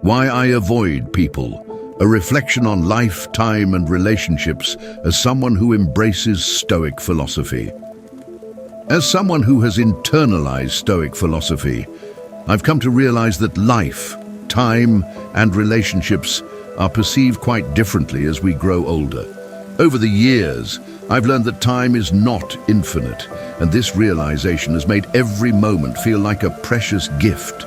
Why I avoid people, a reflection on life, time and relationships as someone who embraces Stoic philosophy. As someone who has internalized Stoic philosophy, I've come to realize that life, time and relationships are perceived quite differently as we grow older. Over the years, I've learned that time is not infinite, and this realization has made every moment feel like a precious gift.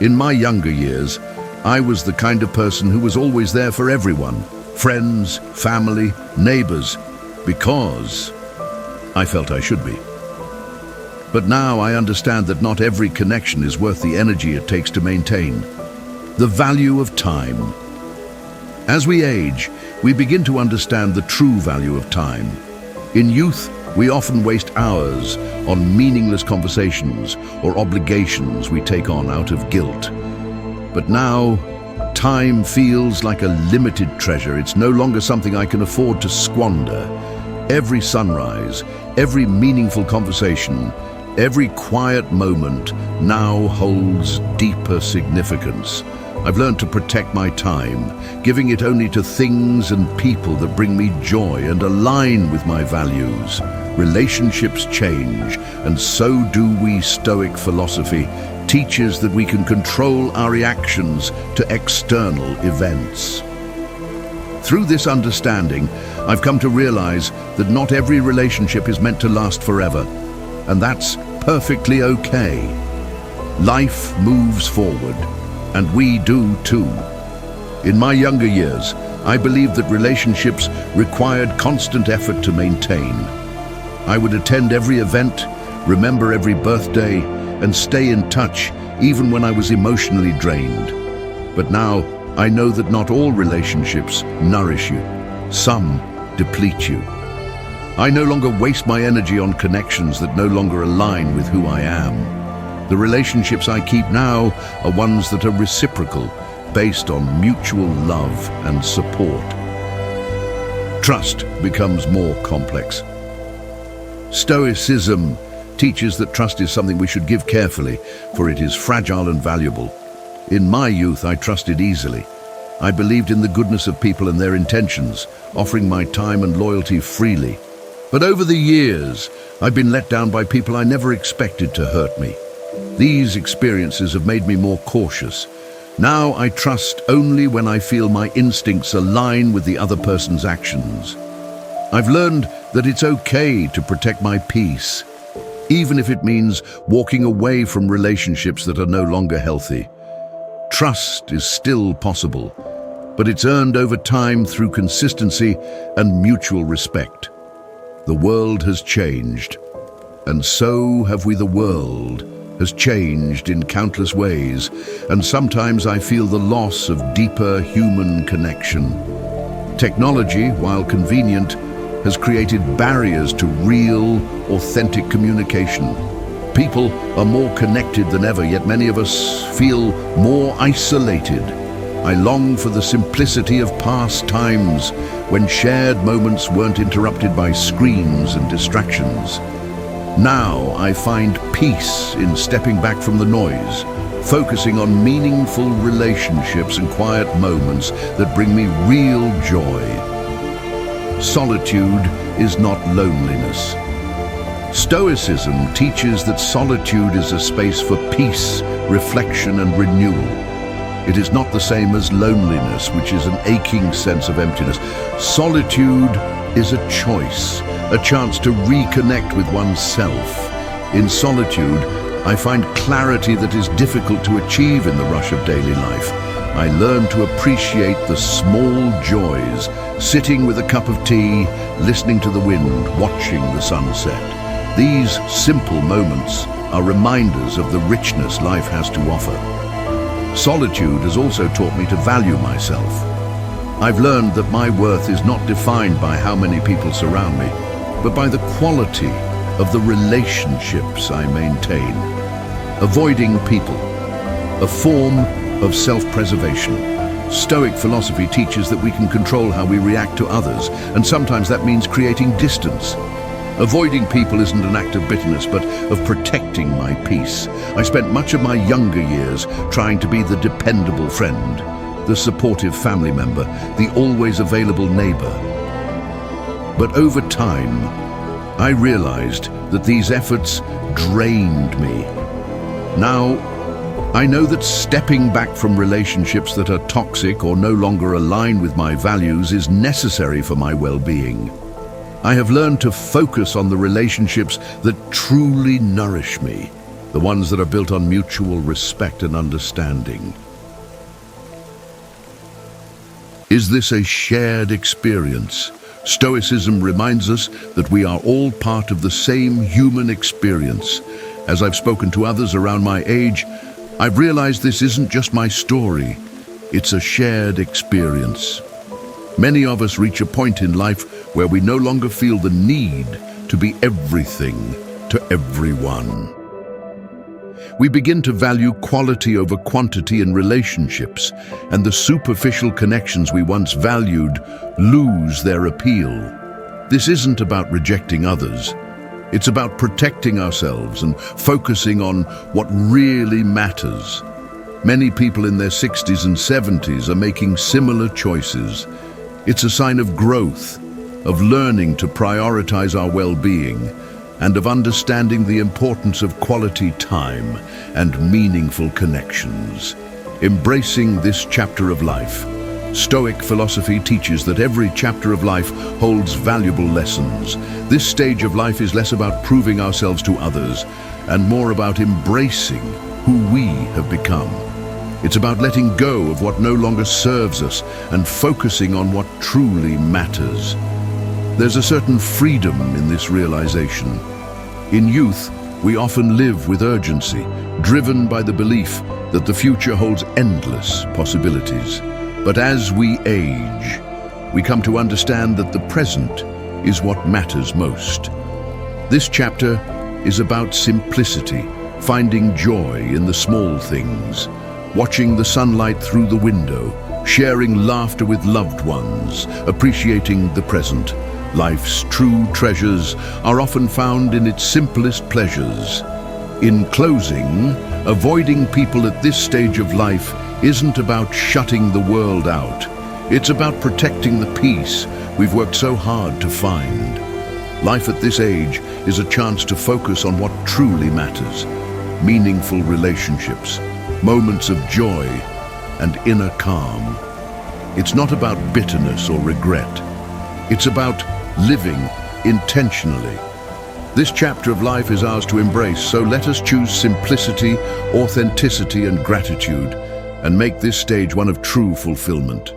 In my younger years, I was the kind of person who was always there for everyone, friends, family, neighbors, because I felt I should be. But now I understand that not every connection is worth the energy it takes to maintain. The value of time. As we age, we begin to understand the true value of time. In youth, we often waste hours on meaningless conversations or obligations we take on out of guilt. But now, time feels like a limited treasure. It's no longer something I can afford to squander. Every sunrise, every meaningful conversation, every quiet moment now holds deeper significance. I've learned to protect my time, giving it only to things and people that bring me joy and align with my values. Relationships change, and so do we. Stoic philosophy teaches that we can control our reactions to external events. Through this understanding, I've come to realize that not every relationship is meant to last forever, and that's perfectly okay. Life moves forward, and we do too. In my younger years, I believed that relationships required constant effort to maintain. I would attend every event, remember every birthday, and stay in touch even when I was emotionally drained. But now, I know that not all relationships nourish you. Some deplete you. I no longer waste my energy on connections that no longer align with who I am. The relationships I keep now are ones that are reciprocal, based on mutual love and support. Trust becomes more complex. Stoicism teaches that trust is something we should give carefully, for it is fragile and valuable. In my youth, I trusted easily. I believed in the goodness of people and their intentions, offering my time and loyalty freely. But over the years, I've been let down by people I never expected to hurt me. These experiences have made me more cautious. Now I trust only when I feel my instincts align with the other person's actions. I've learned that it's okay to protect my peace, even if it means walking away from relationships that are no longer healthy. Trust is still possible, but it's earned over time through consistency and mutual respect. The world has changed, and so have we. The world has changed in countless ways, and sometimes I feel the loss of deeper human connection. Technology, while convenient, has created barriers to real, authentic communication. People are more connected than ever, yet many of us feel more isolated. I long for the simplicity of past times, when shared moments weren't interrupted by screens and distractions. Now I find peace in stepping back from the noise, focusing on meaningful relationships and quiet moments that bring me real joy. Solitude is not loneliness. Stoicism teaches that solitude is a space for peace, reflection, and renewal. It is not the same as loneliness, which is an aching sense of emptiness. Solitude is a choice, a chance to reconnect with oneself. In solitude, I find clarity that is difficult to achieve in the rush of daily life. I learn to appreciate the small joys, sitting with a cup of tea, listening to the wind, watching the sunset. These simple moments are reminders of the richness life has to offer. Solitude has also taught me to value myself. I've learned that my worth is not defined by how many people surround me, but by the quality of the relationships I maintain. Avoiding people, a form of self-preservation. Stoic philosophy teaches that we can control how we react to others, and sometimes that means creating distance. Avoiding people isn't an act of bitterness, but of protecting my peace. I spent much of my younger years trying to be the dependable friend, the supportive family member, the always available neighbor. But over time, I realized that these efforts drained me. Now, I know that stepping back from relationships that are toxic or no longer align with my values is necessary for my well-being. I have learned to focus on the relationships that truly nourish me, the ones that are built on mutual respect and understanding. Is this a shared experience? Stoicism reminds us that we are all part of the same human experience. As I've spoken to others around my age, I've realized this isn't just my story, it's a shared experience. Many of us reach a point in life where we no longer feel the need to be everything to everyone. We begin to value quality over quantity in relationships, and the superficial connections we once valued lose their appeal. This isn't about rejecting others. It's about protecting ourselves and focusing on what really matters. Many people in their 60s and 70s are making similar choices. It's a sign of growth, of learning to prioritize our well-being, and of understanding the importance of quality time and meaningful connections. Embracing this chapter of life, Stoic philosophy teaches that every chapter of life holds valuable lessons. This stage of life is less about proving ourselves to others and more about embracing who we have become. It's about letting go of what no longer serves us and focusing on what truly matters. There's a certain freedom in this realization. In youth, we often live with urgency, driven by the belief that the future holds endless possibilities. But as we age, we come to understand that the present is what matters most. This chapter is about simplicity, finding joy in the small things, watching the sunlight through the window, sharing laughter with loved ones, appreciating the present. Life's true treasures are often found in its simplest pleasures. In closing, avoiding people at this stage of life isn't about shutting the world out. It's about protecting the peace we've worked so hard to find. Life at this age is a chance to focus on what truly matters: meaningful relationships, moments of joy, and inner calm. It's not about bitterness or regret. It's about living intentionally. This chapter of life is ours to embrace, so let us choose simplicity, authenticity, and gratitude, and make this stage one of true fulfillment.